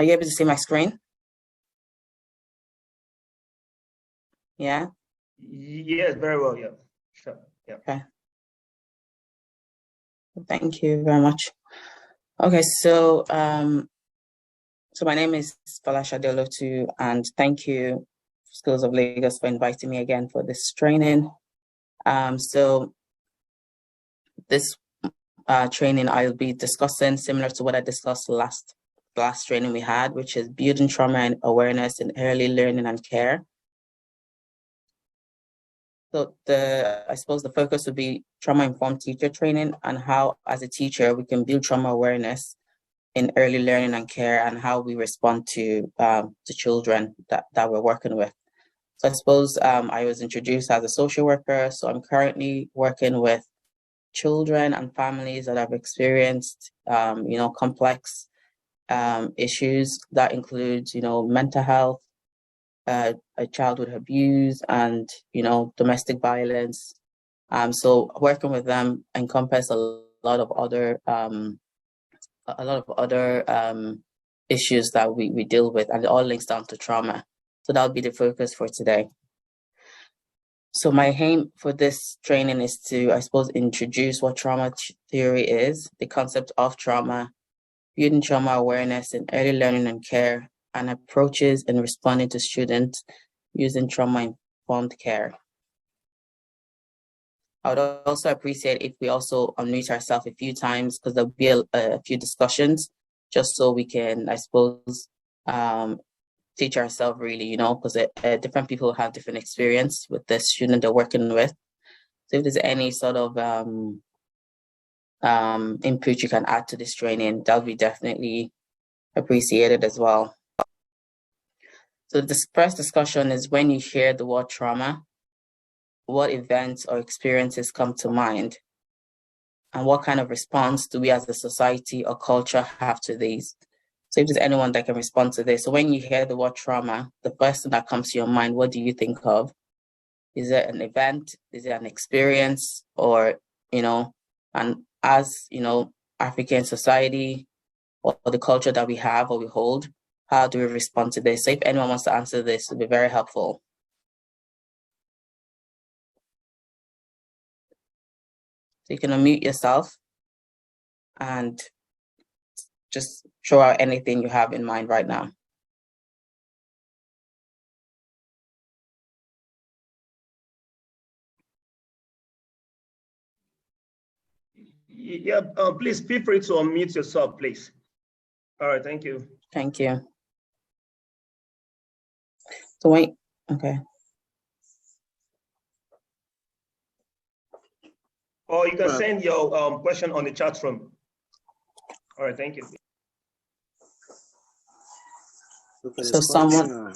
Are you able to see my screen? Yeah? Yes, very well, yeah. Sure. Yeah. Okay. Thank you very much. Okay, so so my name is 𝙎𝙤𝙘𝙀𝙪, and thank you, Schools of Lagos, for inviting me again for this training. So this training I'll be discussing similar to what I discussed last training we had, which is building trauma and awareness in early learning and care. So I suppose the focus would be trauma-informed teacher training and how, as a teacher, we can build trauma awareness in early learning and care, and how we respond to children that we're working with. So I suppose I was introduced as a social worker, so I'm currently working with children and families that have experienced, complex issues that include, mental health, childhood abuse, and, domestic violence. So working with them encompass a lot of other issues that we deal with, and it all links down to trauma. So that'll be the focus for today. So my aim for this training is to, I suppose, introduce what trauma theory is, the concept of trauma, building trauma awareness in early learning and care, and approaches in responding to students using trauma-informed care. I would also appreciate if we also unmute ourselves a few times, because there'll be a few discussions, just so we can, I suppose, teach ourselves really, because different people have different experience with the student they're working with. So if there's any sort of input you can add to this training, that'll be definitely appreciated as well. So this first discussion is, when you hear the word trauma, what events or experiences come to mind? And what kind of response do we as a society or culture have to these? So if there's anyone that can respond to this. So when you hear the word trauma, the first thing that comes to your mind, what do you think of? Is it an event? Is it an experience? Or, and as, African society or the culture that we have or we hold, how do we respond to this? So if anyone wants to answer this, it would be very helpful. So you can unmute yourself and just throw out anything you have in mind right now. Yeah, please feel free to unmute yourself, please. All right, thank you. Thank you. So wait, okay. Or you can send your question on the chat room. All right, thank you. So someone,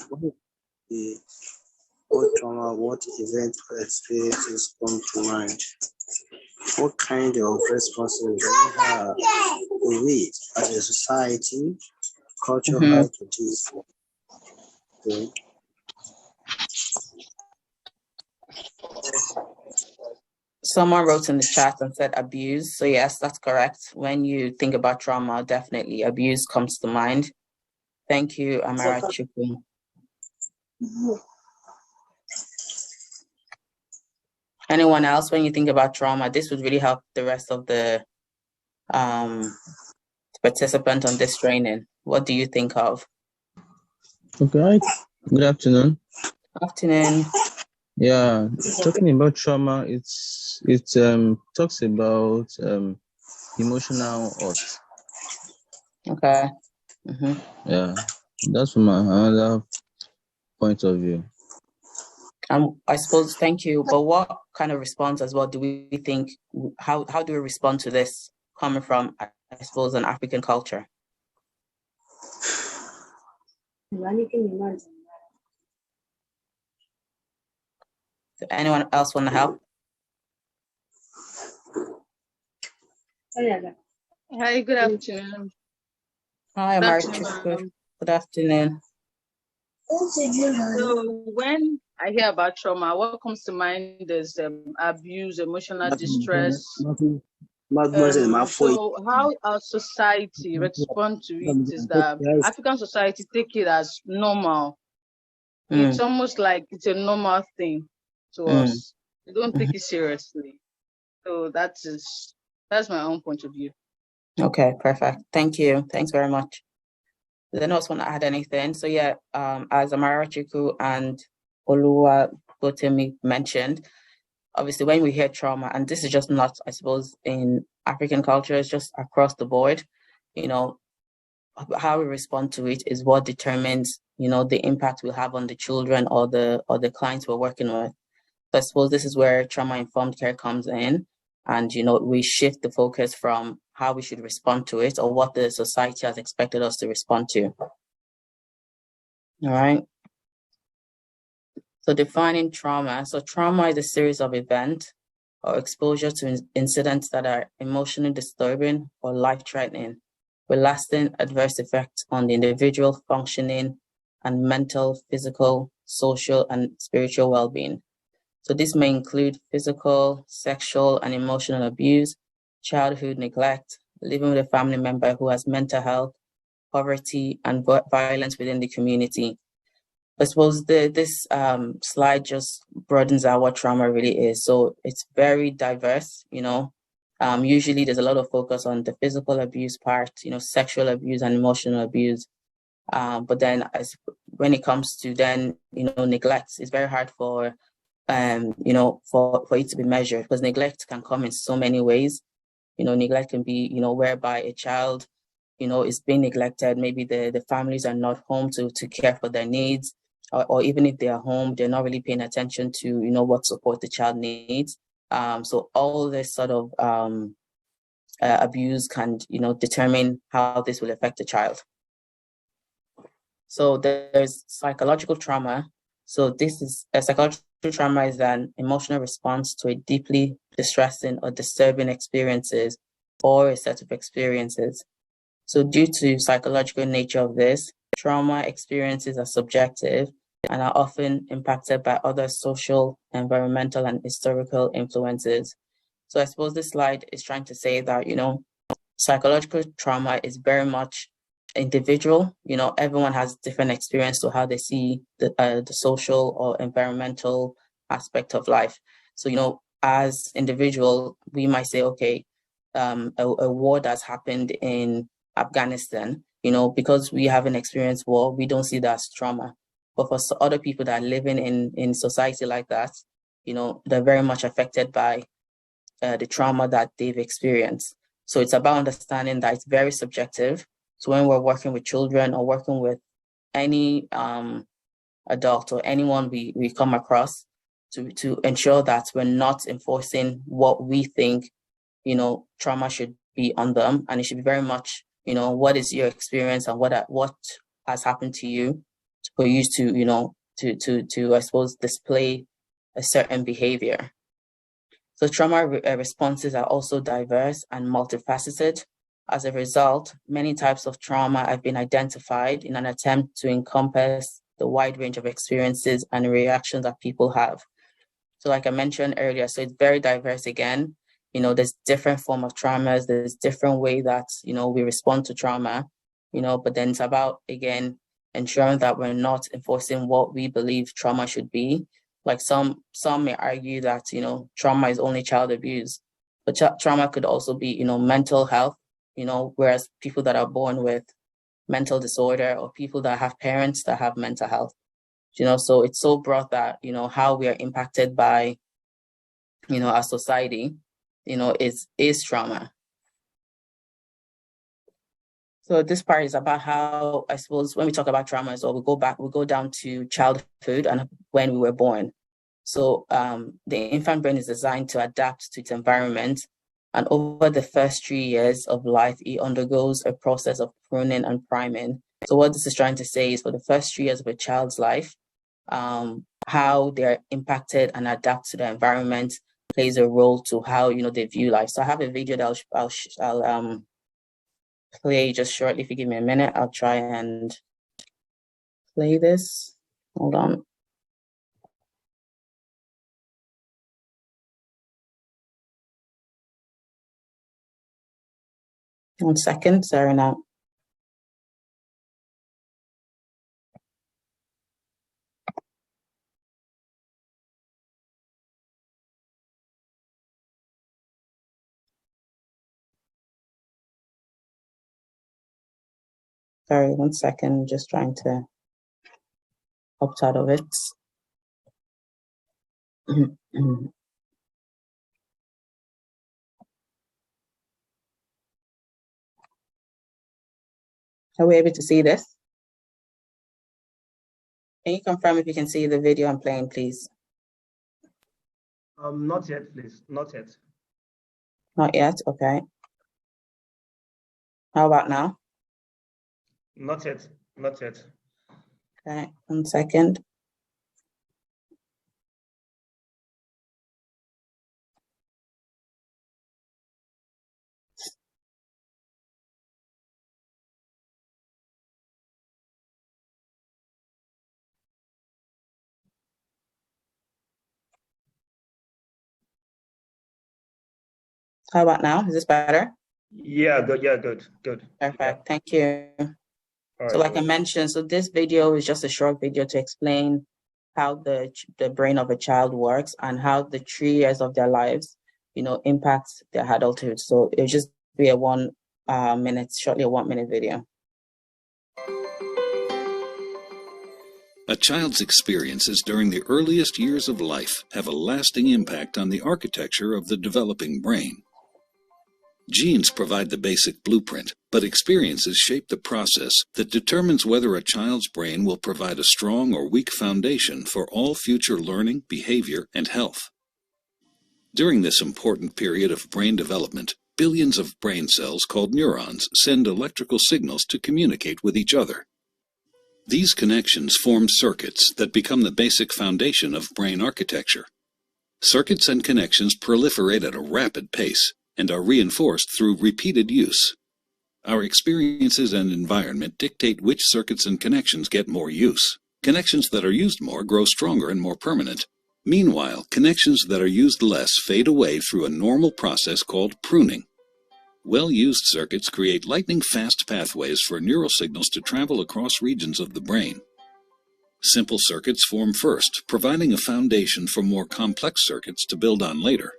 what trauma, what event or experiences come to mind? What kind of responses do we have as a society, culture, how to deal? Okay. Someone wrote in the chat and said abuse. So yes, that's correct. When you think about trauma, definitely abuse comes to mind. Thank you, Amara Chukwu. Anyone else, when you think about trauma, this would really help the rest of the participant on this training. What do you think of? Okay, good afternoon. Good afternoon. Yeah, talking about trauma, it talks about emotional hurt. Okay. Yeah, that's from another point of view. I suppose, thank you. But what kind of response as well do we think? How do we respond to this coming from, I suppose, an African culture? Does anyone else want to help? Hi, good afternoon. Hi, Amara. Good afternoon. So when I hear about trauma, what comes to mind is abuse, emotional distress, So how our society respond to it is that African society take it as normal. It's almost like it's a normal thing to us. They don't take it seriously. So that's my own point of view. Okay, perfect. Thank you. Thanks very much. Does anyone else want to add anything? So yeah, as Amarachiku and Oluwabotemi mentioned, obviously when we hear trauma, and this is just not, I suppose, in African culture, it's just across the board, how we respond to it is what determines, the impact we'll have on the children or the clients we're working with. So I suppose this is where trauma-informed care comes in. And, we shift the focus from how we should respond to it or what the society has expected us to respond to. All right. So defining trauma. So trauma is a series of events or exposure to incidents that are emotionally disturbing or life-threatening, with lasting adverse effects on the individual functioning and mental, physical, social, and spiritual well-being. So this may include physical, sexual, and emotional abuse, childhood neglect, living with a family member who has mental health, poverty, and violence within the community. I suppose this slide just broadens out what trauma really is. So it's very diverse, usually there's a lot of focus on the physical abuse part, sexual abuse and emotional abuse. But then when it comes to then, neglect, it's very hard for it to be measured, because neglect can come in so many ways. Neglect can be, whereby a child, is being neglected. Maybe the families are not home to care for their needs, or even if they are home, they're not really paying attention to, what support the child needs. So all this sort of abuse can, determine how this will affect the child. So there's psychological trauma. So this is a psychological trauma is an emotional response to a deeply distressing or disturbing experiences or a set of experiences. So due to psychological nature of this, trauma experiences are subjective and are often impacted by other social, environmental, and historical influences. So I suppose this slide is trying to say that, psychological trauma is very much individual. Everyone has different experience to how they see the social or environmental aspect of life. So, as individual, we might say, okay, a war that's happened in Afghanistan, because we haven't experienced war, we don't see that as trauma. But for other people that are living in society like that, they're very much affected by the trauma that they've experienced. So it's about understanding that it's very subjective. So when we're working with children or working with any adult or anyone we come across, to ensure that we're not enforcing what we think, trauma should be on them. And it should be very much, what is your experience and what has happened to you for you to, to I suppose, display a certain behavior. So trauma responses are also diverse and multifaceted. As a result, many types of trauma have been identified in an attempt to encompass the wide range of experiences and reactions that people have. So like I mentioned earlier, so it's very diverse again. There's different form of traumas, there's different way that, we respond to trauma, but then it's about, again, ensuring that we're not enforcing what we believe trauma should be. Like some may argue that, trauma is only child abuse, but trauma could also be, mental health, whereas people that are born with mental disorder or people that have parents that have mental health, so it's so broad that, how we are impacted by, our society, is trauma. So this part is about how, I suppose, when we talk about trauma as well, we go down to childhood and when we were born. So the infant brain is designed to adapt to its environment. And over the first 3 years of life, it undergoes a process of pruning and priming. So what this is trying to say is for the first 3 years of a child's life, how they're impacted and adapt to the environment plays a role to how, they view life. So I have a video that I'll play just shortly. If you give me a minute, I'll try and play this. Hold on. 1 second, sorry now. Sorry, 1 second, just trying to opt out of it. Are we able to see this? Can you confirm if you can see the video I'm playing, please? Not yet, please. Not yet. Not yet, okay. How about now? Not yet. Not yet. Okay, 1 second. How about now? Is this better? Yeah, good. Yeah, good. Good. Perfect. Yeah. Thank you. All So right. like I mentioned, so this video is just a short video to explain how the brain of a child works and how the 3 years of their lives, impacts their adulthood. So it'll just be a 1 minute, shortly a 1 minute video. A child's experiences during the earliest years of life have a lasting impact on the architecture of the developing brain. Genes provide the basic blueprint, but experiences shape the process that determines whether a child's brain will provide a strong or weak foundation for all future learning, behavior, and health. During this important period of brain development, billions of brain cells called neurons send electrical signals to communicate with each other. These connections form circuits that become the basic foundation of brain architecture. Circuits and connections proliferate at a rapid pace and are reinforced through repeated use. Our experiences and environment dictate which circuits and connections get more use. Connections that are used more grow stronger and more permanent. Meanwhile, connections that are used less fade away through a normal process called pruning. Well-used circuits create lightning-fast pathways for neural signals to travel across regions of the brain. Simple circuits form first, providing a foundation for more complex circuits to build on later.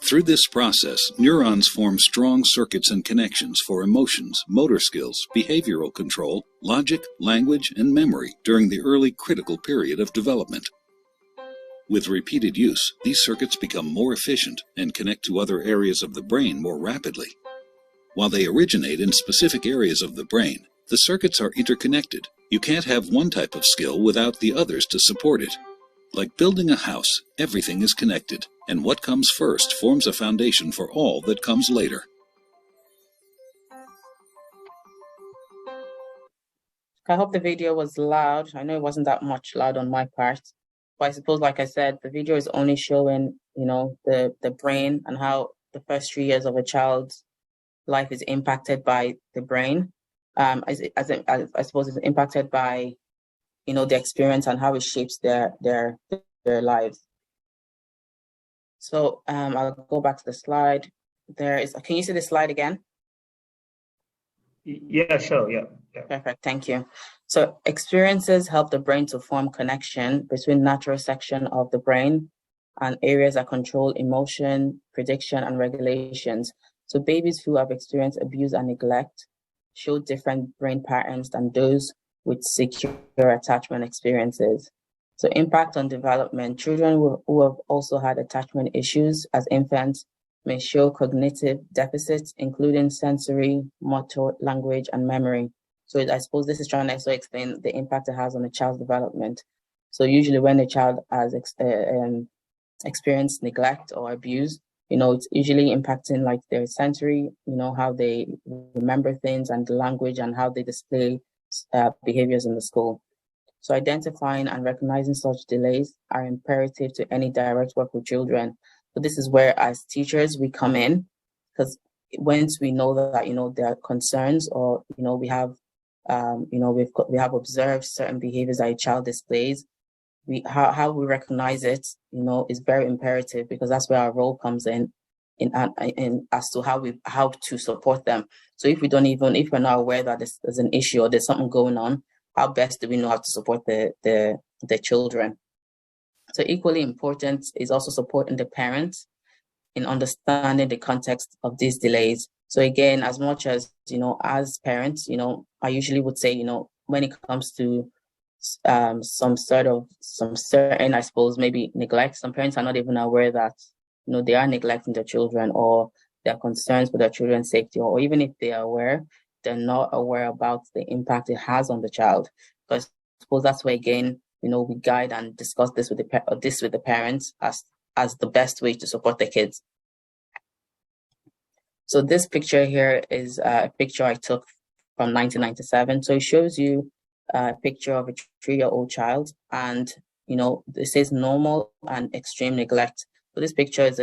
Through this process, neurons form strong circuits and connections for emotions, motor skills, behavioral control, logic, language, and memory during the early critical period of development. With repeated use, these circuits become more efficient and connect to other areas of the brain more rapidly. While they originate in specific areas of the brain, the circuits are interconnected. You can't have one type of skill without the others to support it. Like building a house, everything is connected, and what comes first forms a foundation for all that comes later. I hope the video was loud. I know it wasn't that much loud on my part, but I suppose, like I said, the video is only showing, the brain and how the first 3 years of a child's life is impacted by the brain. I suppose it's impacted by, the experience and how it shapes their lives. So I'll go back to the slide. Can you see the slide again? Yeah, sure. Yeah. Perfect. Thank you. So experiences help the brain to form connection between natural section of the brain and areas that control emotion, prediction, and regulations. So babies who have experienced abuse and neglect show different brain patterns than those with secure attachment experiences. So impact on development. Children who have also had attachment issues as infants may show cognitive deficits, including sensory, motor, language, and memory. So I suppose this is trying to also explain the impact it has on a child's development. So usually when a child has experienced neglect or abuse, it's usually impacting like their sensory, how they remember things, and the language and how they display behaviors in the school. So identifying and recognizing such delays are imperative to any direct work with children. So this is where, as teachers, we come in, because once we know that, there are concerns, or, we have, we have observed certain behaviors that a child displays, how we recognize it, is very imperative, because that's where our role comes in as to how to support them. So if we're not aware that there's an issue or there's something going on, how best do we know how to support the children? So equally important is also supporting the parents in understanding the context of these delays. So again, as much as, as parents, I usually would say, when it comes to some certain, I suppose, maybe neglect, some parents are not even aware that, they are neglecting their children, or their concerns for their children's safety, or even if they are aware, they're not aware about the impact it has on the child. Because I suppose that's where, again, we guide and discuss this with the parents as the best way to support the kids. So this picture here is a picture I took from 1997. So it shows you a picture of a 3-year-old child, and it says normal and extreme neglect. So this picture is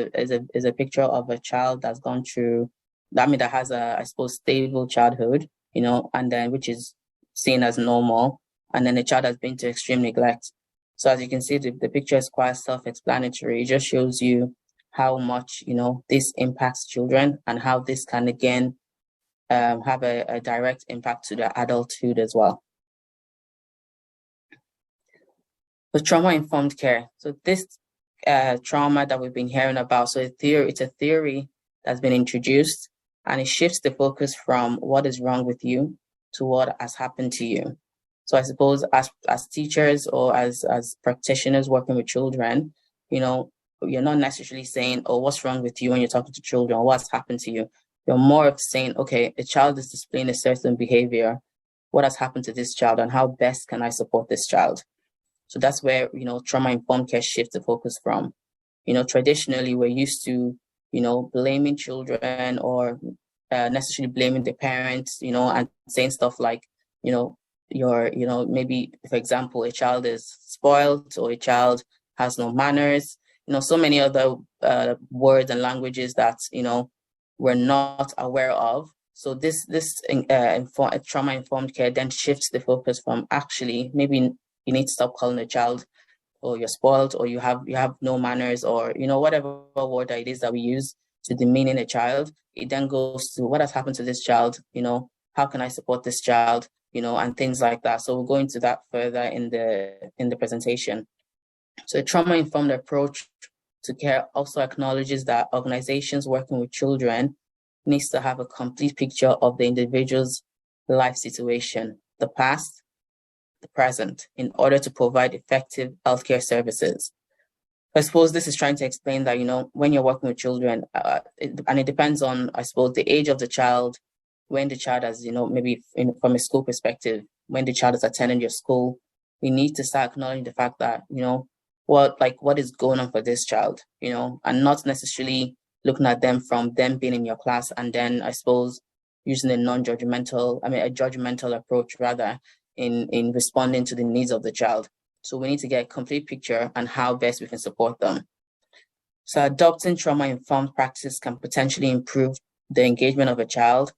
a picture of a child that's gone through, that has a, I suppose, stable childhood, and then which is seen as normal, and then the child has been to extreme neglect. So as you can see, the picture is quite self-explanatory. It just shows you how much this impacts children, and how this can again have a direct impact to their adulthood as well. The trauma-informed care. So this trauma that we've been hearing about, so it's a theory that's been introduced, and it shifts the focus from what is wrong with you to what has happened to you. So I suppose as teachers or as practitioners working with children, you're not necessarily saying, oh, what's wrong with you when you're talking to children, or what's happened to you. You're more of saying, okay, a child is displaying a certain behavior. What has happened to this child, and how best can I support this child? So that's where, trauma-informed care shifts the focus from. Traditionally, we're used to, blaming children, or necessarily blaming the parents, and saying stuff like, maybe, for example, a child is spoiled, or a child has no manners, so many other words and languages that, we're not aware of. So this trauma-informed care then shifts the focus from actually, maybe you need to stop calling a child, or you're spoiled, or you have no manners, or whatever word that it is that we use to demeaning a child. It then goes to what has happened to this child, how can I support this child, and things like that. So we'll go into that further in the presentation. So a trauma-informed approach to care also acknowledges that organizations working with children needs to have a complete picture of the individual's life situation, the past, the present, in order to provide effective healthcare services. I suppose this is trying to explain that, when you're working with children, and it depends on, I suppose, the age of the child, when the child has, maybe from a school perspective, when the child is attending your school, we need to start acknowledging the fact that, what is going on for this child, and not necessarily looking at them from them being in your class, and then, I suppose, using a judgmental approach rather, in responding to the needs of the child. So we need to get a complete picture on how best we can support them. So adopting trauma-informed practice can potentially improve the engagement of a child,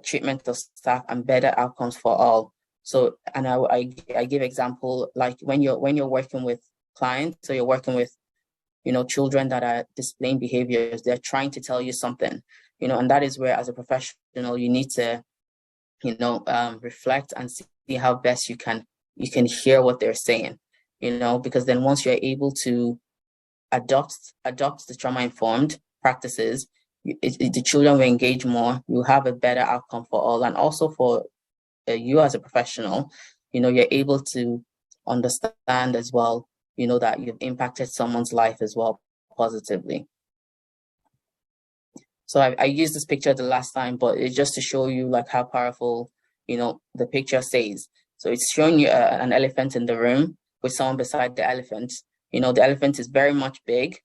treatment of staff, and better outcomes for all. So, and I give example, like when you're working with clients, so you're working with, children that are displaying behaviors, they're trying to tell you something, and that is where, as a professional, you need to, reflect and see how best you can hear what they're saying, because then once you're able to adopt the trauma-informed practices, the children will engage more, you have a better outcome for all, and also for you as a professional, you're able to understand as well, that you've impacted someone's life as well positively. So I used this picture the last time, but it's just to show you like how powerful, the picture says. So it's showing you an elephant in the room with someone beside the elephant. The elephant is very much big.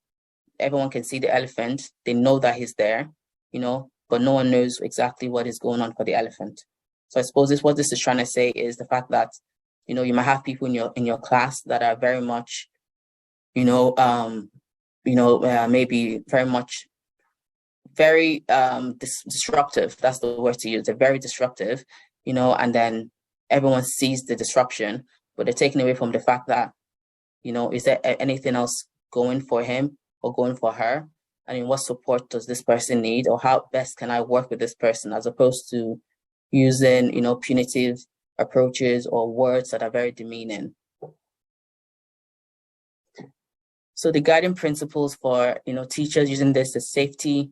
Everyone can see the elephant. They know that he's there, but no one knows exactly what is going on for the elephant. So I suppose what this is trying to say is the fact that, you might have people in your class that are very much, maybe very much, very disruptive. That's the word to use. They're very disruptive, and then everyone sees the disruption, but they're taken away from the fact that is there anything else going for him or going for her? I mean, what support does this person need, or how best can I work with this person, as opposed to using, punitive approaches or words that are very demeaning. So the guiding principles for, teachers using this is safety,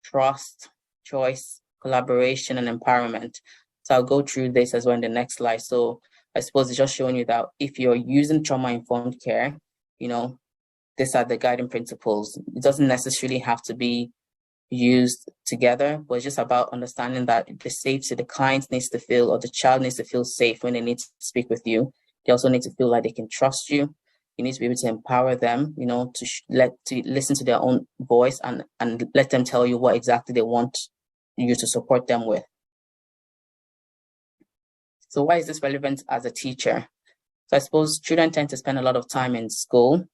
trust, choice, collaboration, and empowerment. So I'll go through this as well in the next slide. So I suppose it's just showing you that if you're using trauma-informed care, these are the guiding principles. It doesn't necessarily have to be used together, but it's just about understanding that the safety, the client needs to feel, or the child needs to feel safe when they need to speak with you. They also need to feel like they can trust you. You need to be able to empower them, to listen to their own voice and let them tell you what exactly they want you to support them with. So why is this relevant as a teacher? So I suppose children tend to spend a lot of time in school,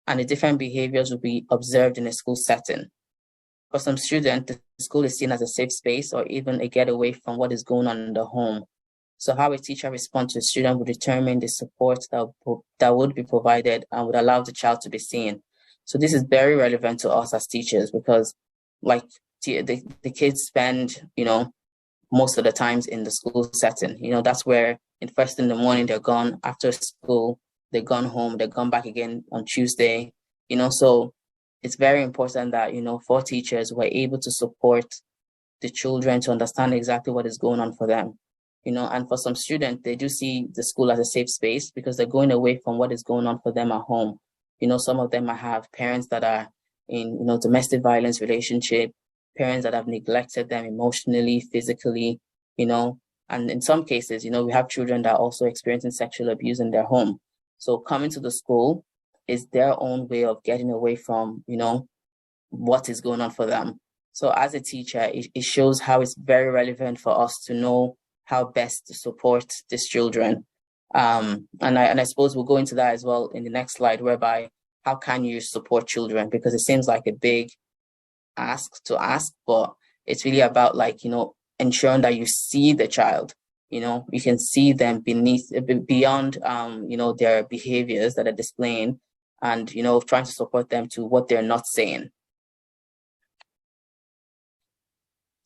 and the different behaviors will be observed in a school setting. For some students, the school is seen as a safe space or even a getaway from what is going on in the home. So how a teacher responds to a student will determine the support that would be provided and would allow the child to be seen. So this is very relevant to us as teachers, because the kids spend, most of the times in the school setting. That's where first in the morning they're gone, after school they're gone home, they're gone back again on Tuesday. So it's very important that, for teachers, we're able to support the children to understand exactly what is going on for them. And for some students, they do see the school as a safe space because they're going away from what is going on for them at home. Some of them might have parents that are in, domestic violence relationship, parents that have neglected them emotionally, physically, and in some cases, we have children that are also experiencing sexual abuse in their home. So coming to the school is their own way of getting away from, what is going on for them. So as a teacher, it shows how it's very relevant for us to know how best to support these children. And I suppose we'll go into that as well in the next slide, whereby how can you support children? Because it seems like a big ask, but it's really about ensuring that you see the child, you can see them beyond, their behaviors that are displaying, and, trying to support them to what they're not saying.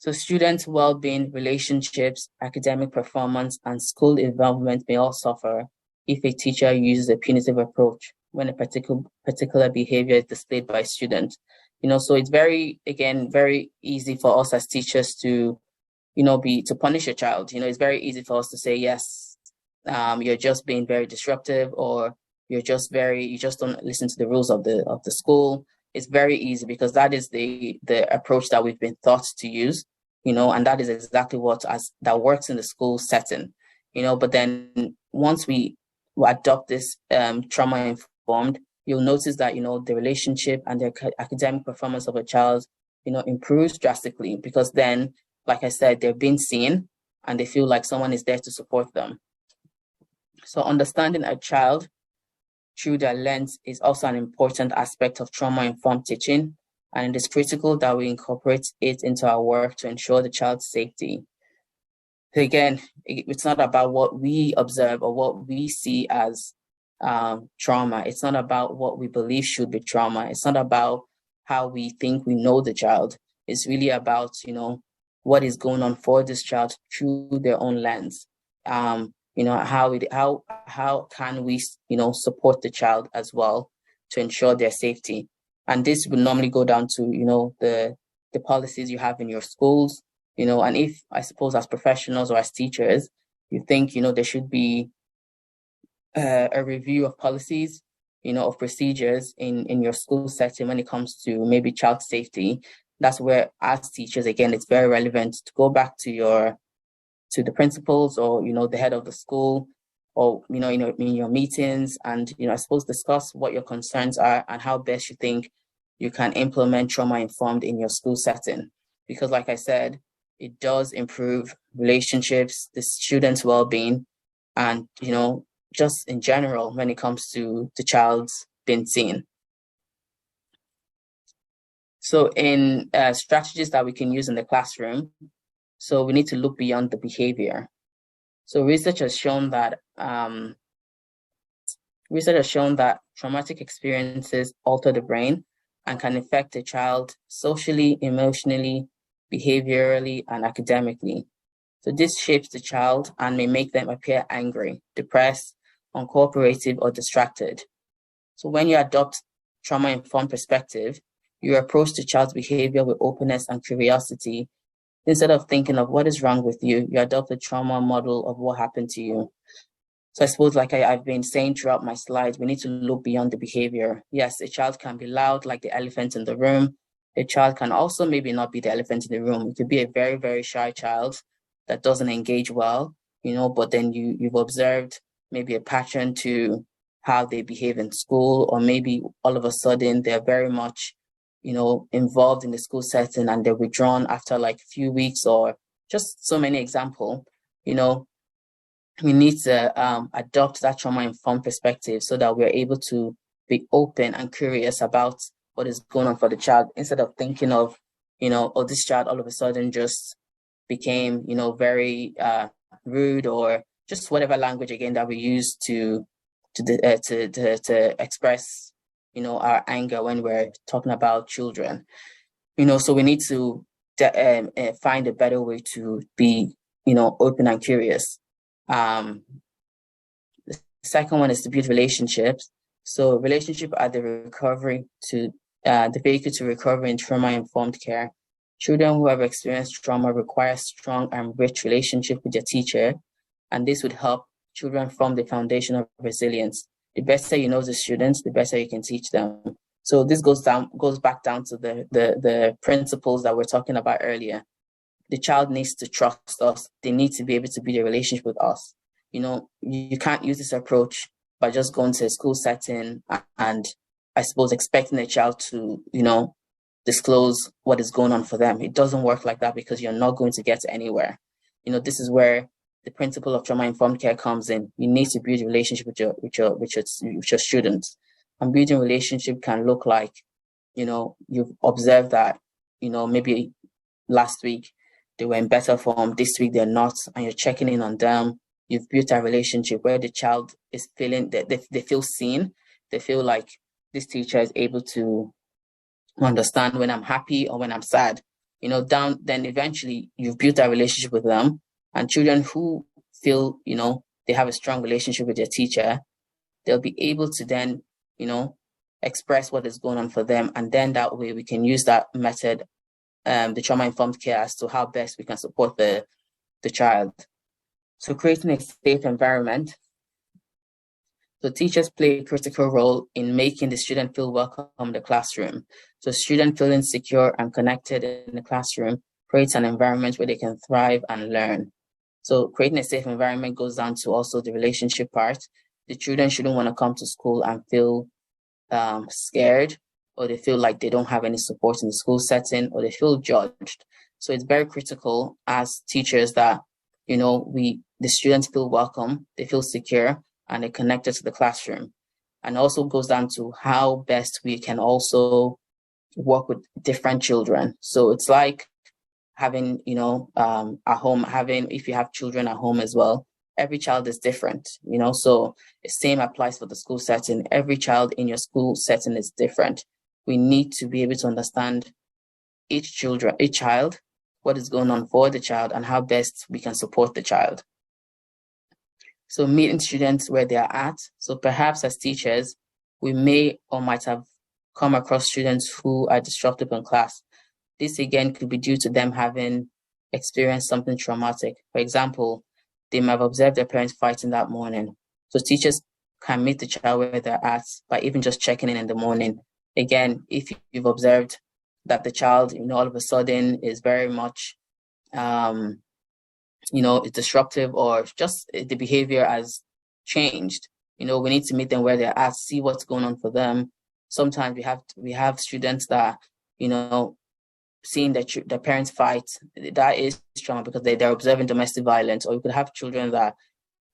So students' well-being, relationships, academic performance, and school involvement may all suffer if a teacher uses a punitive approach when a particular behavior is displayed by a student. So it's very easy for us as teachers to, to punish a child. It's very easy for us to say, yes, you're just being very disruptive, or you just don't listen to the rules of the school. It's very easy because that is the approach that we've been taught to use, and that is exactly that works in the school setting, but then once we adopt this trauma-informed, you'll notice that, the relationship and the academic performance of a child, improves drastically, because then, like I said, they're being seen and they feel like someone is there to support them. So understanding a child through their lens is also an important aspect of trauma-informed teaching, and it is critical that we incorporate it into our work to ensure the child's safety. Again, it's not about what we observe or what we see as trauma. It's not about what we believe should be trauma. It's not about how we think we know the child. It's really about, what is going on for this child through their own lens. How can we, support the child as well to ensure their safety? And this would normally go down to, the policies you have in your schools, and if, I suppose, as professionals or as teachers, you think, there should be a review of policies, of procedures in your school setting when it comes to maybe child safety. That's where, as teachers, again, it's very relevant to go back to the principals or, the head of the school, or, in your meetings, and, I suppose discuss what your concerns are and how best you think you can implement trauma-informed in your school setting. Because like I said, it does improve relationships, the students' well-being, and, just in general when it comes to the child's being seen. So in strategies that we can use in the classroom, so we need to look beyond the behavior. So research has shown that Research has shown that traumatic experiences alter the brain and can affect a child socially, emotionally, behaviorally, and academically. So this shapes the child and may make them appear angry, depressed, uncooperative, or distracted. So when you adopt trauma-informed perspective, you approach the child's behavior with openness and curiosity. Instead of thinking of what is wrong with you, you adopt a trauma model of what happened to you. So I suppose, like I've been saying throughout my slides, we need to look beyond the behavior. Yes, a child can be loud, like the elephant in the room. A child can also maybe not be the elephant in the room. It could be a very, very shy child that doesn't engage well, but then you've observed maybe a pattern to how they behave in school, or maybe all of a sudden they're very much, involved in the school setting and they're withdrawn after like a few weeks, or just so many examples. We need to adopt that trauma-informed perspective so that we're able to be open and curious about what is going on for the child, instead of thinking of, this child all of a sudden just became, very rude, or just whatever language again that we use to express, our anger when we're talking about children. So we need to find a better way to be, open and curious. The second one is to build relationships. So relationship are the vehicle to recovery in trauma-informed care. Children who have experienced trauma require strong and rich relationship with their teacher, and this would help children form the foundation of resilience. The better you know the students, the better you can teach them. So this goes back down to the principles that we're talking about earlier. The child needs to trust us. They need to be able to build a relationship with us. You can't use this approach by just going to a school setting and I suppose expecting a child to, disclose what is going on for them. It doesn't work like that, because you're not going to get anywhere. This is where the principle of trauma-informed care comes in. You need to build a relationship with your students. And building relationship can look like, you've observed that, maybe last week they were in better form, this week they're not, and you're checking in on them. You've built a relationship where the child is feeling that they feel seen. They feel like this teacher is able to understand when I'm happy or when I'm sad. Then eventually you've built a relationship with them. And children who feel, they have a strong relationship with their teacher, they'll be able to then, express what is going on for them. And then that way we can use that method, the trauma-informed care, as to how best we can support the child. So creating a safe environment. So teachers play a critical role in making the student feel welcome in the classroom. So student feeling secure and connected in the classroom creates an environment where they can thrive and learn. So creating a safe environment goes down to also the relationship part. The children shouldn't want to come to school and feel scared, or they feel like they don't have any support in the school setting, or they feel judged. So it's very critical as teachers that, the students feel welcome, they feel secure, and they're connected to the classroom. And also goes down to how best we can also work with different children. So it's like having, at home, if you have children at home as well, every child is different, so the same applies for the school setting. Every child in your school setting is different. We need to be able to understand each child, what is going on for the child, and how best we can support the child. So meeting students where they are at. So perhaps as teachers, we may or might have come across students who are disruptive in class. This again could be due to them having experienced something traumatic. For example, they might have observed their parents fighting that morning. So teachers can meet the child where they're at by even just checking in the morning. Again, if you've observed that the child, all of a sudden is very much, is disruptive, or just the behavior has changed, we need to meet them where they're at, see what's going on for them. Sometimes we have students that, seeing their parents fight, that is trauma, because they're observing domestic violence. Or you could have children that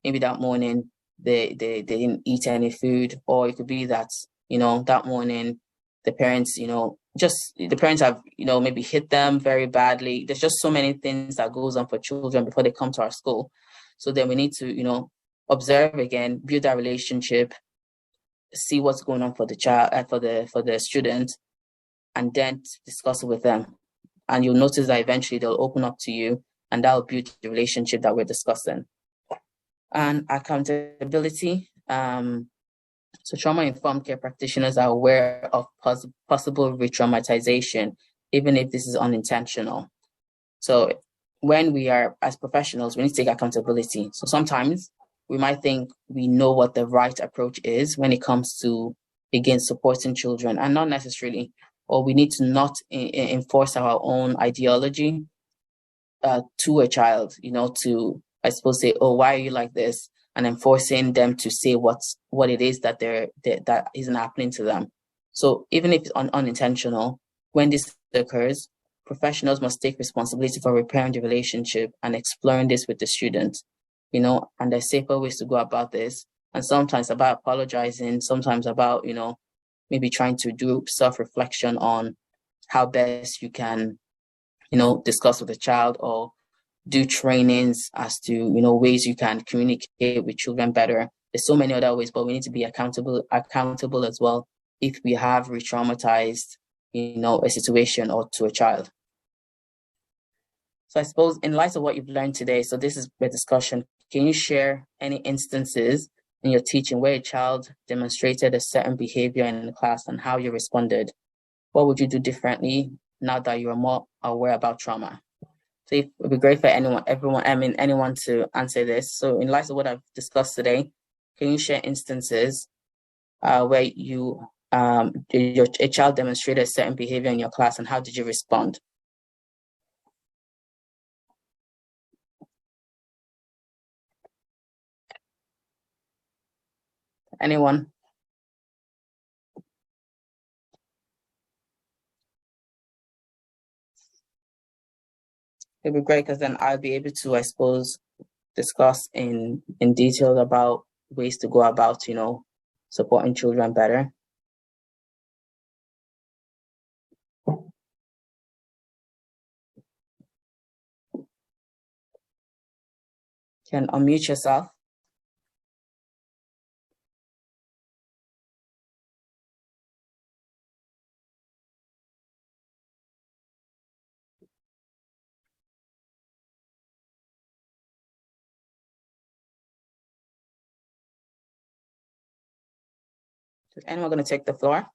maybe that morning they didn't eat any food, or it could be that, that morning the parents, the parents have, maybe hit them very badly. There's just so many things that goes on for children before they come to our school. So then we need to, observe again, build that relationship, see what's going on for the child, for the student, and then discuss it with them. And you'll notice that eventually they'll open up to you, and that'll build the relationship that we're discussing. And accountability. So trauma-informed care practitioners are aware of possible re-traumatization, even if this is unintentional. So when we are, as professionals, we need to take accountability. So sometimes we might think we know what the right approach is when it comes to, again, supporting children, and not necessarily, or we need to not enforce our own ideology to a child, to, I suppose, say, oh, why are you like this? And enforcing them to say what it is that that isn't happening to them. So even if it's unintentional, when this occurs, professionals must take responsibility for repairing the relationship and exploring this with the student, and there's safer ways to go about this. And sometimes about apologizing, sometimes about, maybe trying to do self-reflection on how best you can, discuss with the child, or do trainings as to, ways you can communicate with children better. There's so many other ways, but we need to be accountable as well if we have re-traumatized, a situation or to a child. So I suppose in light of what you've learned today, so this is the discussion, can you share any instances in your teaching where a child demonstrated a certain behavior in the class and how you responded? What would you do differently now that you are more aware about trauma? So it would be great for anyone to answer this. So in light of what I've discussed today, can you share instances where a child demonstrated a certain behavior in your class, and how did you respond? Anyone? It'd be great, because then I'll be able to, I suppose, discuss in detail about ways to go about, supporting children better. Can unmute yourself. Is anyone going to take the floor?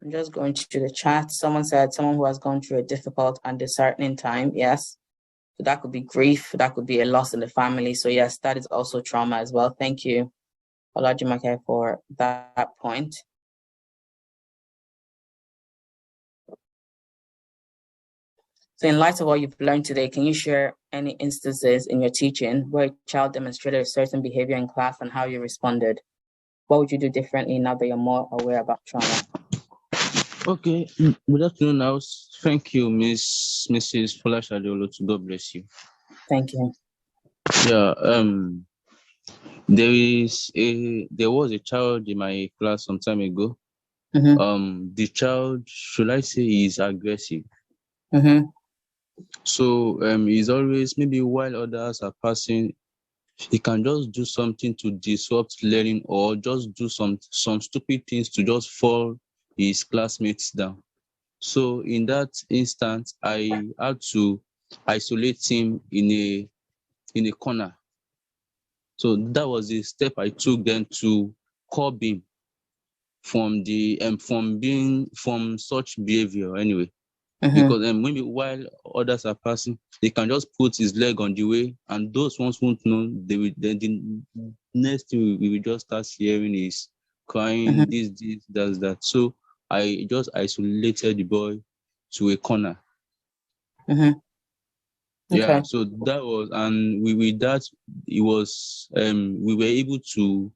I'm just going to the chat. Someone said someone who has gone through a difficult and disheartening time. Yes. So that could be grief. That could be a loss in the family. So yes, that is also trauma as well. Thank you, Olajimake, for that point. So in light of what you've learned today, can you share any instances in your teaching where a child demonstrated a certain behavior in class and how you responded? What would you do differently now that you're more aware about trauma? Okay, good afternoon now. Thank you, Mrs. 𝙎𝙤𝙡𝙖𝙨. God bless you. Thank you. Yeah, there was a child in my class some time ago. Mm-hmm. The child, should I say, is aggressive. Mm-hmm. So he's always, maybe while others are passing, he can just do something to disrupt learning, or just do some stupid things to just fall his classmates down. So in that instance, I had to isolate him in a corner. So that was the step I took then to curb him from such behavior anyway. Mm-hmm. Because maybe while others are passing, they can just put his leg on the way, and those ones won't know. The next thing we will just start hearing is crying, Mm-hmm. this, that. So I just isolated the boy to a corner. Mm-hmm. Okay. Yeah, so that was, and with that, it was, we were able to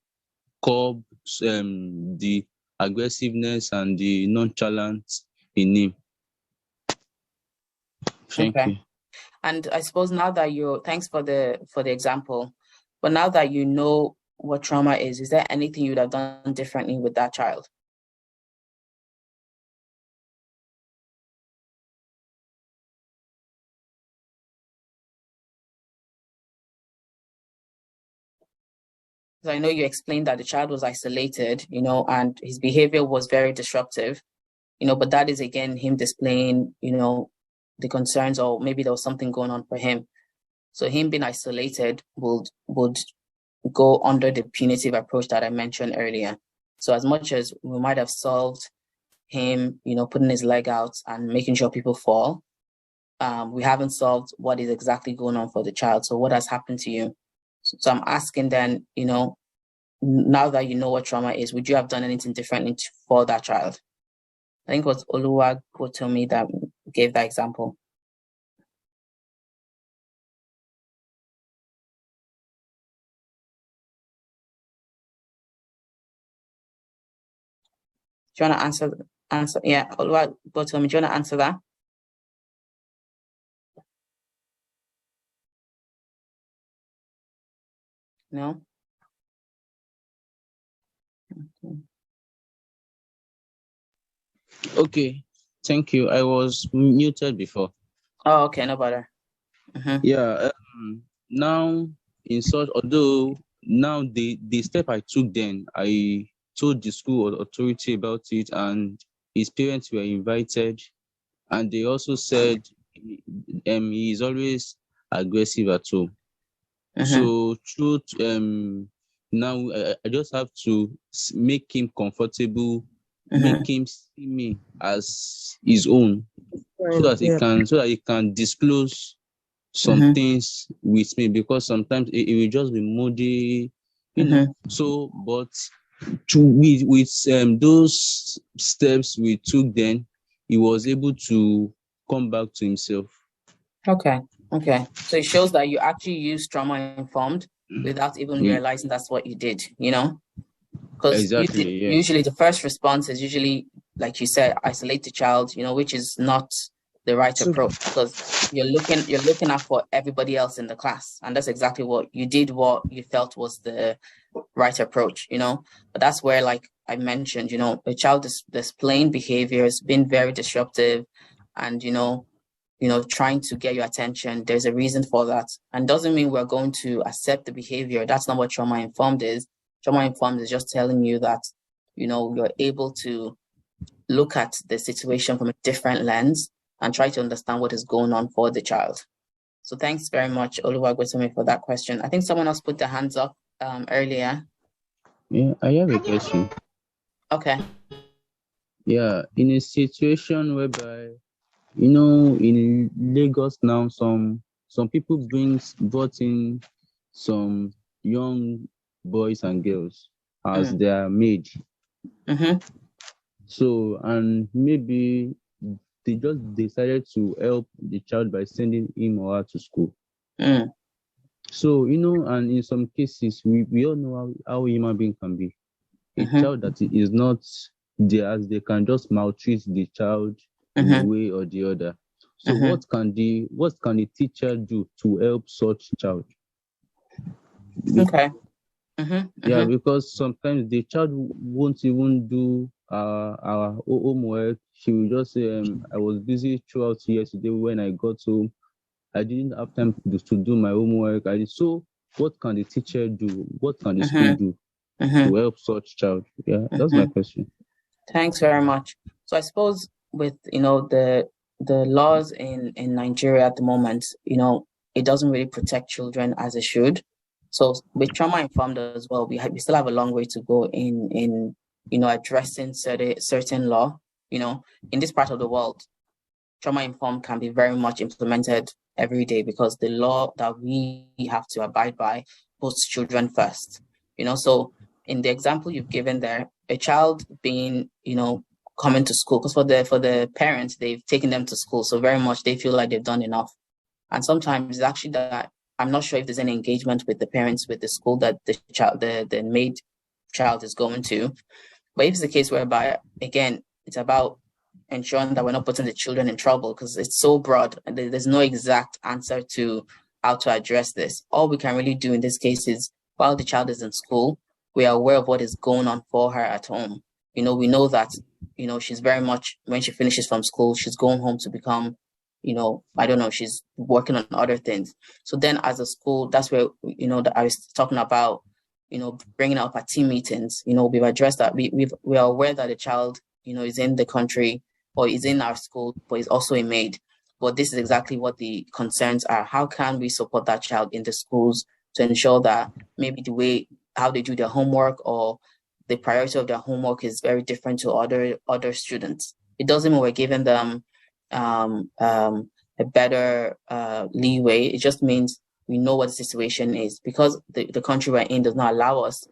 curb the aggressiveness and the nonchalance in him. Thank you. And I suppose now that thanks for the example, but now that you know what trauma is there anything you would have done differently with that child? because I know you explained that the child was isolated, and his behavior was very disruptive, but that is again him displaying, the concerns, or maybe there was something going on for him. So him being isolated would go under the punitive approach that I mentioned earlier. So as much as we might have solved him, putting his leg out and making sure people fall, we haven't solved what is exactly going on for the child. So what has happened to you? So I'm asking then, now that you know what trauma is, would you have done anything differently for that child? I think it was 𝙁𝙤𝙡𝙗𝙡 that gave that example. Do you want to answer? Yeah, 𝙁𝙁𝙡𝙗𝙡, do you want to answer that? No? Okay, thank you. I was muted before. Oh, okay, no bother. Yeah, now in such, although now the step I took then, I told the school authority about it, and his parents were invited, and they also said he is always aggressive at home. So now I just have to make him comfortable, make him see me as his own, so that he can disclose some things with me, because sometimes it will just be moody, So, but with those steps we took, then he was able to come back to himself. Okay. So it shows that you actually use trauma-informed without even realizing that's what you did, Because usually the first response is usually, like you said, isolate the child, which is not the right approach, because you're looking out for everybody else in the class, and that's exactly what you did, what you felt was the right approach, But that's where, like I mentioned, the child is displaying behaviors, been very disruptive, and trying to get your attention. There's a reason for that, and doesn't mean we're going to accept the behavior. That's not what trauma-informed is. Trauma-informed is just telling you that, you're able to look at the situation from a different lens and try to understand what is going on for the child. So thanks very much, 𝙁𝙁𝙡𝙗𝙡, for that question. I think someone else put their hands up earlier. Yeah, I have a question. Okay. Yeah, in a situation whereby, in Lagos now, some people brought in some young boys and girls as their maid. So, and maybe they just decided to help the child by sending him or her to school. So, and in some cases, we all know how human being can be. A child that is not theirs, they can just maltreat the child in a way or the other. So what can the teacher do to help such child? Okay. Yeah, because sometimes the child won't even do our homework. She will just say, I was busy throughout yesterday. When I got home, I didn't have time to do my homework. So what can the teacher do? What can the school do to help such child? Yeah, that's my question. Thanks very much. So I suppose with the laws in Nigeria at the moment, it doesn't really protect children as it should. So with trauma-informed as well, we still have a long way to go in addressing certain law. In this part of the world, trauma-informed can be very much implemented every day, because the law that we have to abide by puts children first. So in the example you've given there, a child being, coming to school, because for the parents, they've taken them to school, so very much they feel like they've done enough. And sometimes it's actually that I'm not sure if there's any engagement with the parents, with the school that the maid child is going to. But if it's a case whereby, again, it's about ensuring that we're not putting the children in trouble, because it's so broad and there's no exact answer to how to address this. All we can really do in this case is, while the child is in school, we are aware of what is going on for her at home. We know that, she's very much, when she finishes from school, she's going home to become, she's working on other things. So then as a school, that's where, that I was talking about, bringing up at team meetings. We've addressed that. We are aware that the child, is in the country or is in our school, but is also a maid. But this is exactly what the concerns are. How can we support that child in the schools to ensure that maybe how they do their homework or the priority of their homework is very different to other students? It doesn't mean we're giving them a better leeway. It just means we know what the situation is, because the country we're in does not allow us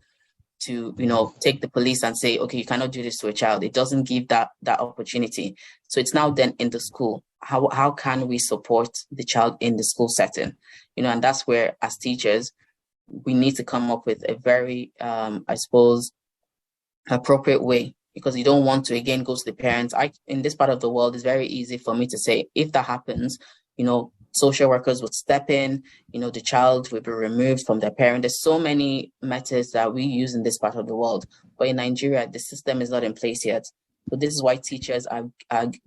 to, take the police and say, okay, you cannot do this to a child. It doesn't give that opportunity. So it's now then in the school. How can we support the child in the school setting? And that's where, as teachers, we need to come up with a very, I suppose, appropriate way, because you don't want to, again, go to the parents. In this part of the world, it's very easy for me to say, if that happens, social workers would step in, the child will be removed from their parent. There's so many methods that we use in this part of the world. But in Nigeria, the system is not in place yet. So this is why teachers are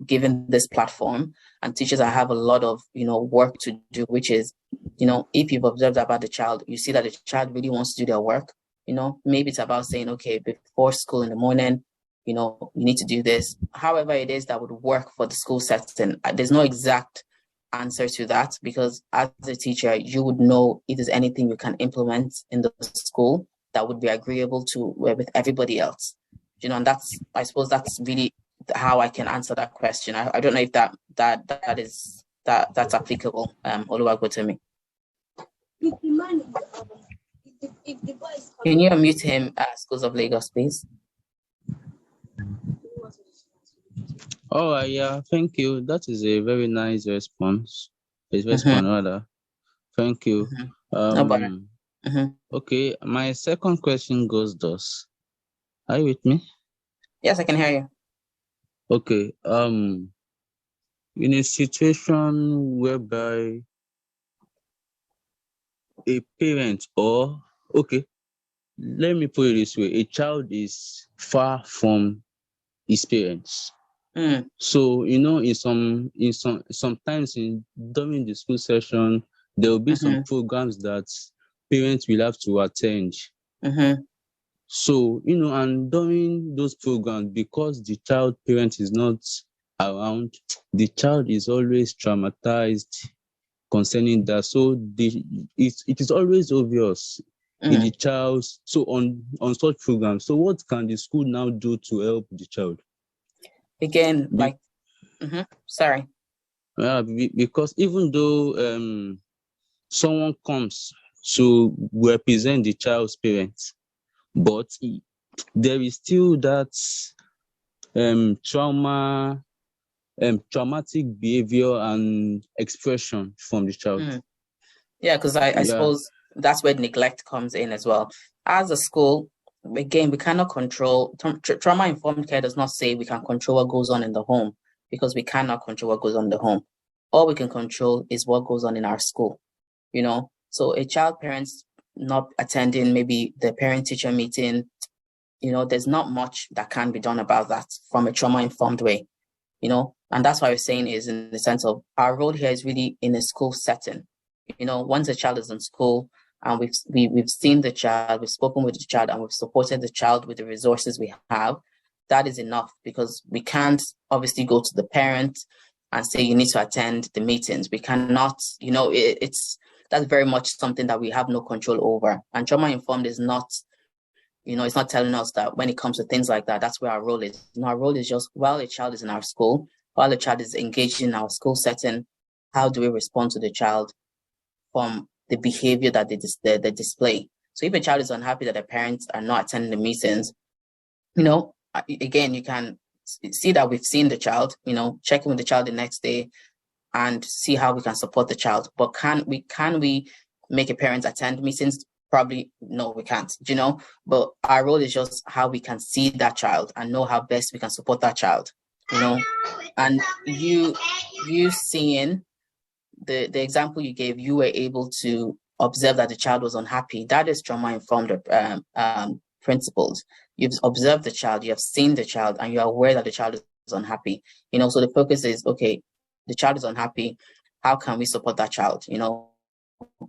given this platform, and teachers have a lot of, work to do, which is, if you've observed about the child, you see that the child really wants to do their work. Maybe it's about saying, okay, before school in the morning, you need to do this. However it is that would work for the school setting. There's no exact answer to that, because as a teacher, you would know if there's anything you can implement in the school that would be agreeable to with everybody else. And I suppose that's really how I can answer that question. I don't know if that's applicable. Oluwagbotemi. Can you unmute him at Schools of Lagos, please? Oh, yeah, thank you. That is a very nice response. Rather. Thank you. No bother. Okay, my second question goes thus. Are you with me? Yes, I can hear you. Okay. In a situation whereby a parent let me put it this way: a child is far from his parents. So sometimes during the school session, there will be some programs that parents will have to attend. So and during those programs, because the child parent is not around, the child is always traumatized concerning that. So it is always obvious in the child. So on such programs, so what can the school now do to help the child? Again, sorry. Because even though someone comes to represent the child's parents, but there is still that traumatic behavior and expression from the child. Yeah, because I suppose that's where neglect comes in as well. As a school, again, we cannot control. Trauma-informed care does not say we can control what goes on in the home, because we cannot control what goes on in the home. All we can control is what goes on in our school. So a child parents not attending maybe the parent-teacher meeting, there's not much that can be done about that from a trauma-informed way, and that's why we're saying is in the sense of our role here is really in a school setting. Once a child is in school and we've seen the child, we've spoken with the child, and we've supported the child with the resources we have, that is enough, because we can't obviously go to the parent and say you need to attend the meetings. We cannot, that's very much something that we have no control over. And trauma-informed is not, it's not telling us that when it comes to things like that, that's where our role is. Our role is just, while a child is in our school, while the child is engaged in our school setting, how do we respond to the child from the behavior that they display? So if a child is unhappy that their parents are not attending the meetings, again, you can see that we've seen the child, check in with the child the next day and see how we can support the child. But can we make a parent attend meetings? Probably no, we can't, but our role is just how we can see that child and know how best we can support that child, and you seeing the example you gave, you were able to observe that the child was unhappy. That is trauma-informed principles. You've observed the child, you have seen the child, and you're aware that the child is unhappy. So the focus is, okay, the child is unhappy. How can we support that child?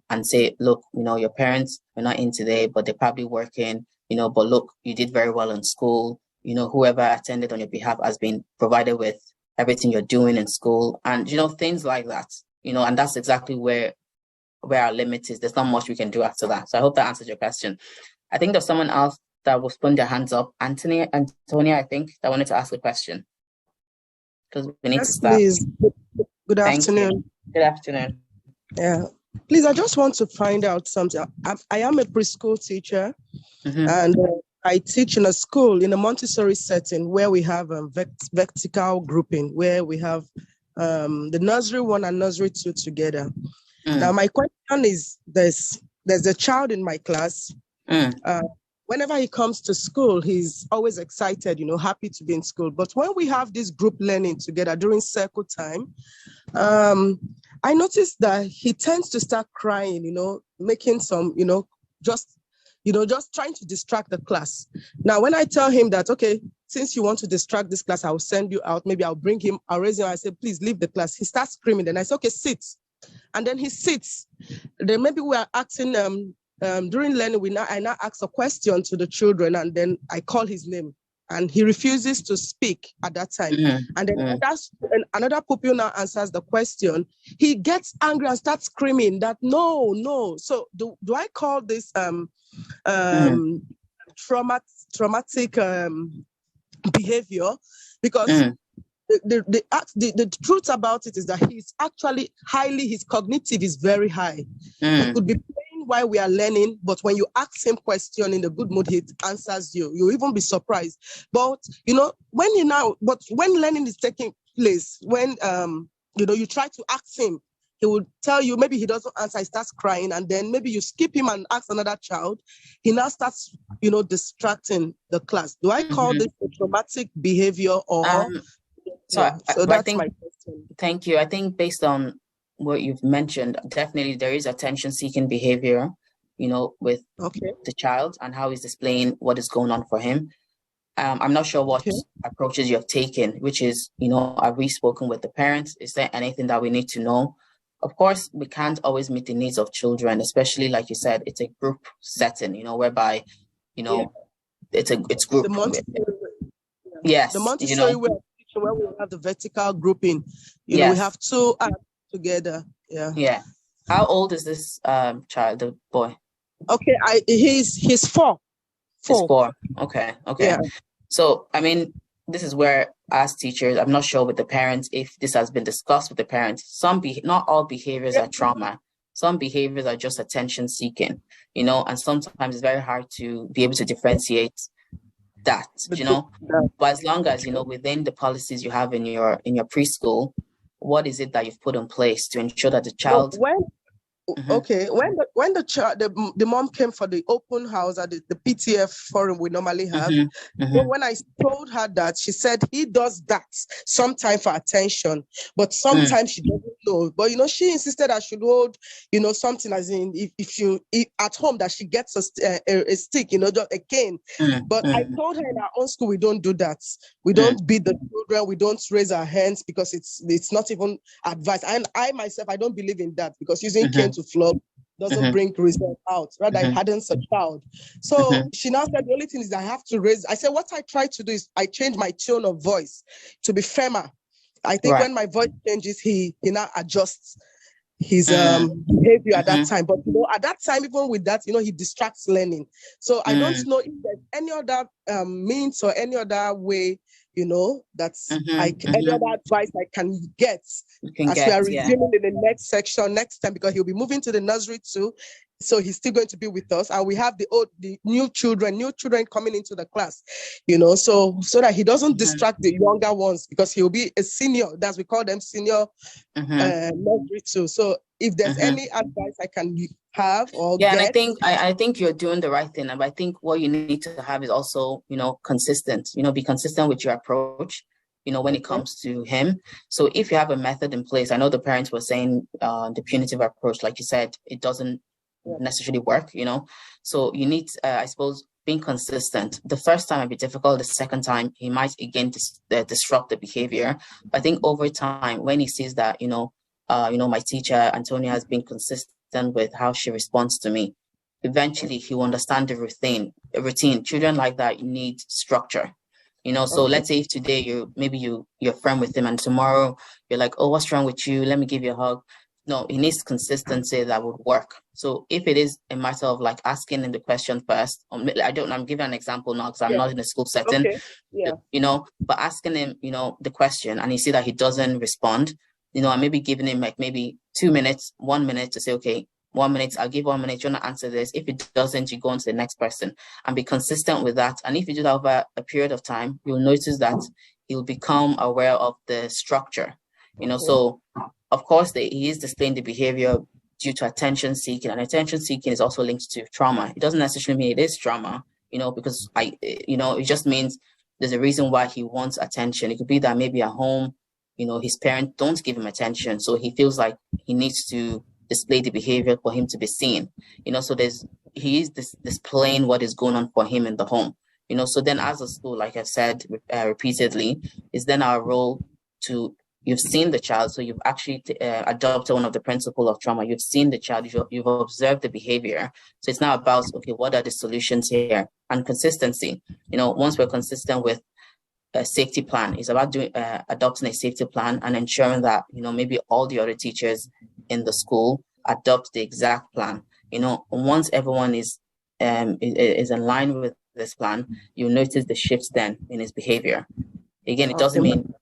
and say, look, your parents were not in today, but they're probably working, but look, you did very well in school. Whoever attended on your behalf has been provided with everything you're doing in school, and, things like that, and that's exactly where our limit is. There's not much we can do after that. So I hope that answers your question. I think there's someone else that will put their hands up. Antonia, I think, that wanted to ask a question. Because we need to start. Please. Good afternoon. Good afternoon. Yeah. Please, I just want to find out something. I am a preschool teacher, and I teach in a school in a Montessori setting where we have a vertical grouping, where we have the nursery 1 and nursery 2 together. Now, my question is, there's a child in my class. Whenever he comes to school, he's always excited, happy to be in school. But when we have this group learning together during circle time, I noticed that he tends to start crying, making some, just trying to distract the class. Now, when I tell him that, okay, since you want to distract this class, I'll send you out. Maybe I'll bring him, I'll raise him. I say, please leave the class. He starts screaming. Then I say, okay, sit. And then he sits. Then maybe we are asking, during learning, I now ask a question to the children, and then I call his name. And he refuses to speak at that time. And then another pupil now answers the question. He gets angry and starts screaming that, no. So do I call this traumatic behavior? Because the truth about it is that he's actually his cognitive is very high. He could be playing while we are learning, but when you ask him question in a good mood, he answers you. You'll even be surprised. But when learning is taking place, when you try to ask him, he will tell you, maybe he doesn't answer, he starts crying, and then maybe you skip him and ask another child. He now starts, distracting the class. Do I call this a traumatic behavior or? So that's I think, my question. Thank you. I think based on what you've mentioned, definitely there is attention-seeking behavior, with the child and how he's displaying what is going on for him. I'm not sure what approaches you have taken, which is, have we spoken with the parents? Is there anything that we need to know? Of course, we can't always meet the needs of children, especially like you said, it's a group setting, whereby, it's group. Yes. The Montessori where we have the vertical grouping, we have 2 together. Yeah. How old is this child, the boy? Okay, he's 4. He's 4. Okay. Yeah. So I mean, this is where, as teachers, I'm not sure with the parents if this has been discussed with the parents. Not all behaviors are trauma. Some behaviors are just attention seeking, and sometimes it's very hard to be able to differentiate that, but as long as, within the policies you have in your preschool, what is it that you've put in place to ensure that the child... Okay, when the child, the mom came for the open house at the PTF forum we normally have, when I told her that, she said he does that sometimes for attention, but sometimes she doesn't know. But she insisted I should hold, something as in if at home that she gets a stick, just a cane. But I told her in our own school we don't do that. We don't beat the children. We don't raise our hands because it's not even advised. And I myself, I don't believe in that because using cane to flog doesn't bring result out. Rather, it hardens a child. So she now said the only thing is I have to raise. I said what I try to do is I change my tone of voice to be firmer. I think when my voice changes, he now adjusts his behavior at that time. But at that time, even with that, he distracts learning. So I don't know if there's any other means or any other way, that's any other advice I can get we are resuming in the next section next time, because he'll be moving to the nursery too. So he's still going to be with us, and we have the new children coming into the class, so that he doesn't distract the younger ones, because he'll be a senior. That's we call them senior nursery too. So if there's any advice I can have or get, and I think you're doing the right thing. And I think what you need to have is also consistent. Be consistent with your approach. When it comes to him. So if you have a method in place, I know the parents were saying the punitive approach, like you said, it doesn't necessarily work, so you need I suppose being consistent. The first time might be difficult, the second time he might again disrupt the behavior. But I think over time, when he sees that my teacher Antonia has been consistent with how she responds to me, eventually he will understand the routine. Children like that need structure. So let's say if today you're friend with him and tomorrow you're like, oh, what's wrong with you? Let me give you a hug. No, he needs consistency that would work. So if it is a matter of like asking him the question first, I'm giving an example now because I'm not in a school setting, but asking him, the question, and you see that he doesn't respond, and maybe giving him like maybe 2 minutes, 1 minute to say, okay, 1 minute, I'll give 1 minute, you want to answer this. If it doesn't, you go on to the next person and be consistent with that. And if you do that over a period of time, you'll notice that he'll become aware of the structure, So of course, he is displaying the behavior due to attention seeking, and attention seeking is also linked to trauma. It doesn't necessarily mean it is trauma, because it just means there's a reason why he wants attention. It could be that maybe at home, his parents don't give him attention, so he feels like he needs to display the behavior for him to be seen. So he is displaying what is going on for him in the home. So then as a school, like I've said repeatedly, is then our role to. You've seen the child, so you've actually adopted one of the principles of trauma. You've seen the child, you've observed the behavior. So it's now about, okay, what are the solutions here? And consistency. Once we're consistent with a safety plan, it's about adopting a safety plan and ensuring that, maybe all the other teachers in the school adopt the exact plan. Once everyone is in line with this plan, you'll notice the shifts then in his behavior. Again, it doesn't mean,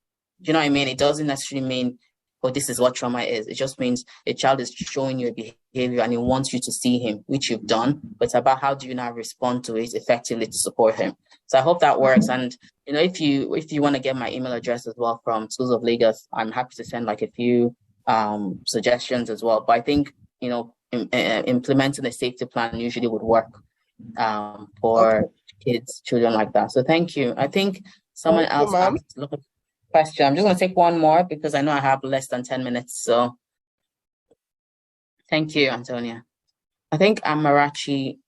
do you know what I mean? It doesn't necessarily mean, oh, this is what trauma is. It just means a child is showing you a behavior and he wants you to see him, which you've done. But it's about how do you now respond to it effectively to support him. So I hope that works. And, if you want to get my email address as well from Schools of Lagos, I'm happy to send like a few suggestions as well. But I think, implementing a safety plan usually would work for children like that. So thank you. I think someone else asked, look at question. I'm just going to take one more because I know I have less than 10 minutes. So thank you, Antonia. I think Amarachi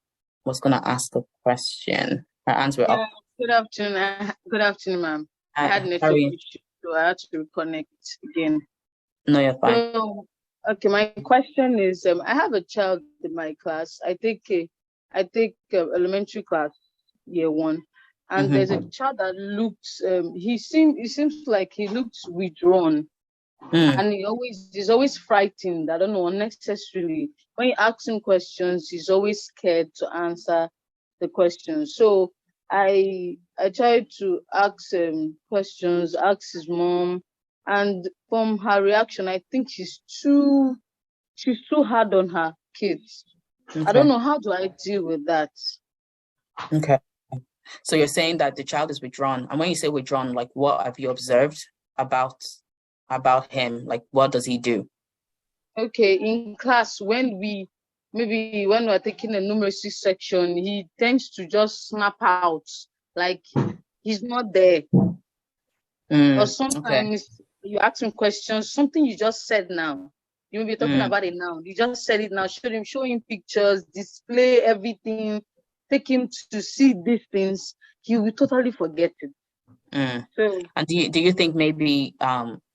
was going to ask a question. Her hands were up. Good afternoon. Good afternoon, ma'am. I had network issue, so I had to reconnect again. No, you're fine. So, okay, my question is, I have a child in my class. I take elementary class, year 1. And there's a child that looks, he seems like he looks withdrawn. And he's always frightened. I don't know, unnecessarily. When you ask him questions, he's always scared to answer the questions. So I tried to ask questions, ask his mom, and from her reaction, I think she's too hard on her kids. Okay. I don't know, how do I deal with that? Okay. So you're saying that the child is withdrawn. And when you say withdrawn, like what have you observed about him? Like what does he do? Okay, in class, when we're taking a numeracy section, he tends to just snap out, like he's not there. Or sometimes you ask him questions, something you just said now. You may be talking about it now. You just said it now. Show him pictures, display everything. Take him to see these things, he will totally forget it. So, and do you think maybe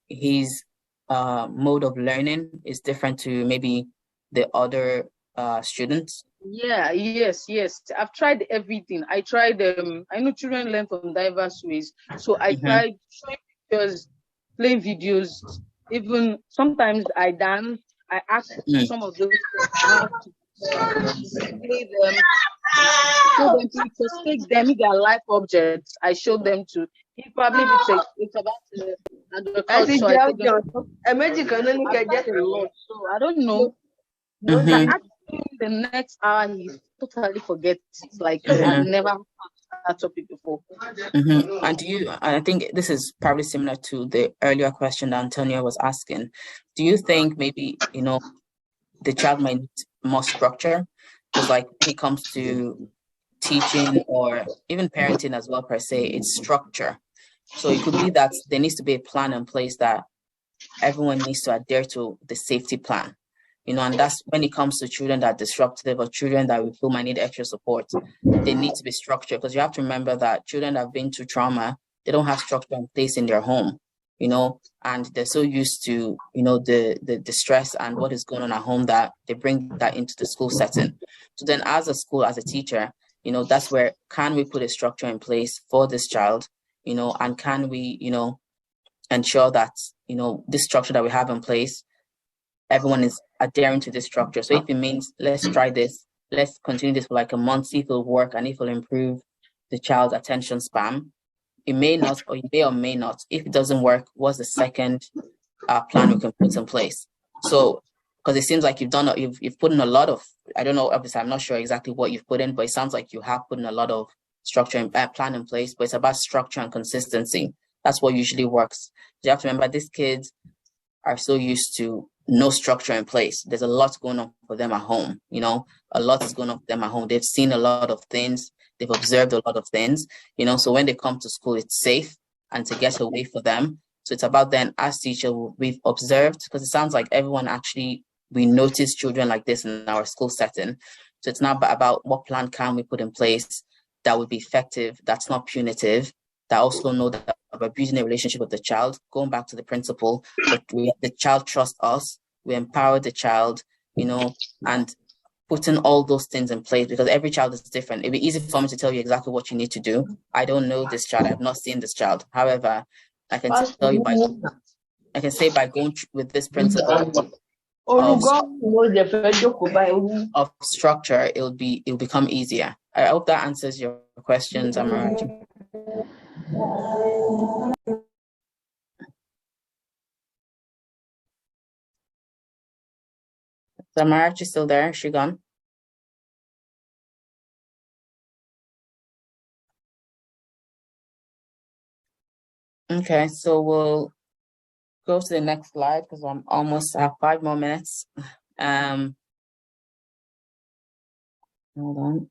his mode of learning is different to maybe the other students? Yes. I've tried everything. I tried I know children learn from diverse ways. So I tried showing pictures, playing videos, even sometimes I dance. I ask some of those to play them. Show them pictures, take them, their life objects. I show them to. He probably it's about agriculture. So I don't know. The next hour he totally forgets. It's like I've never had that topic before. And I think this is probably similar to the earlier question that Antonia was asking. Do you think maybe the child might need more structure? Because like when it comes to teaching or even parenting as well per se, it's structure. So it could be that there needs to be a plan in place that everyone needs to adhere to the safety plan. And that's when it comes to children that are disruptive or children that we feel might need extra support. They need to be structured because you have to remember that children that have been through trauma, they don't have structure in place in their home. you know, and they're so used to, you know, the stress and what is going on at home that they bring that into the school setting. So then as a school, as a teacher, you know, that's where, can we put a structure in place for this child, you know, and can we, you know, ensure that, you know, this structure that we have in place, everyone is adhering to this structure. So if it means, let's try this, let's continue this for like a month, see if it'll work and if it'll improve the child's attention span. It may not, or it may or may not. If it doesn't work, what's the second plan we can put in place? So, because it seems like you've put in a lot of, I don't know, obviously I'm not sure exactly what you've put in, but it sounds like you have put in a lot of structure and plan in place, but it's about structure and consistency. That's what usually works. You have to remember, these kids are so used to no structure in place. There's a lot going on for them at home, you know, a lot is going on for them at home. They've seen a lot of things, they've observed a lot of things, you know, so when they come to school, it's safe and to get away for them. So it's about then, as teacher, we've observed, because it sounds like everyone actually, we notice children like this in our school setting. So it's not about what plan can we put in place that would be effective, that's not punitive, that also know that we're building a relationship with the child, going back to the principle, but the child trusts us, we empower the child, you know, and putting all those things in place, because every child is different. It'd be easy for me to tell you exactly what you need to do. I don't know this child, I've not seen this child. However, I can tell you I can say by going with this principle of structure, it'll become easier. I hope that answers your questions, Amarachi. Is Amarachi still there? Is she gone? Okay, so we'll go to the next slide because I'm almost at 5 more minutes. Hold on.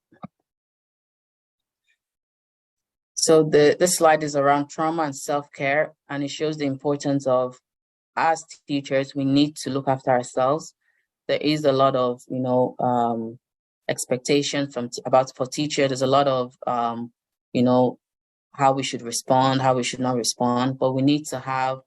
So this slide is around trauma and self-care, and it shows the importance of, as teachers, we need to look after ourselves. There is a lot of, you know, expectation for teachers. There's a lot of, you know, how we should respond, how we should not respond, but we need to have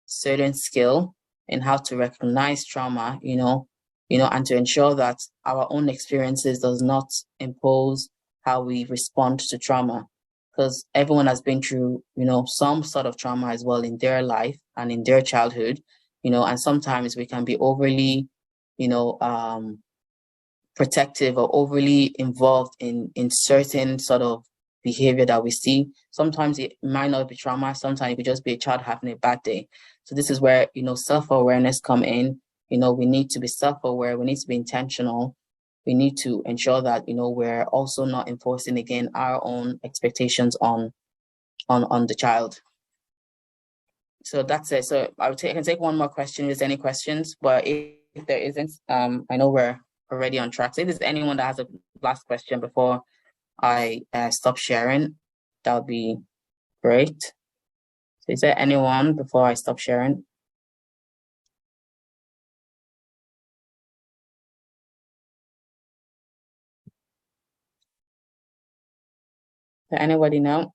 certain skill in how to recognize trauma, you know, and to ensure that our own experiences does not impose how we respond to trauma, because everyone has been through, you know, some sort of trauma as well in their life and in their childhood, you know, and sometimes we can be overly, you know, protective or overly involved in certain sort of behavior that we see. Sometimes it might not be trauma, sometimes it could just be a child having a bad day. So this is where, you know, self-awareness come in. You know, we need to be self-aware, we need to be intentional. We need to ensure that, you know, we're also not enforcing again our own expectations on the child. So that's it. So I can take one more question. If there's any questions, but if there isn't, I know we're already on track. So if there's anyone that has a last question before I stop sharing, that would be great. So is there anyone before I stop sharing? Does anybody know?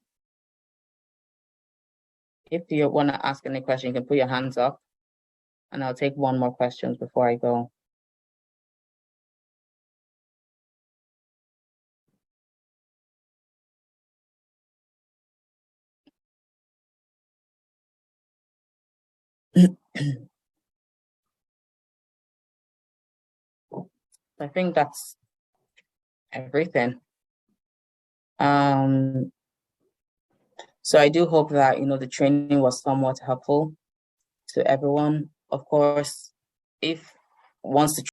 If you want to ask any question, you can put your hands up and I'll take one more question before I go. I think that's everything. So I do hope that, you know, the training was somewhat helpful to everyone. Of course, if once the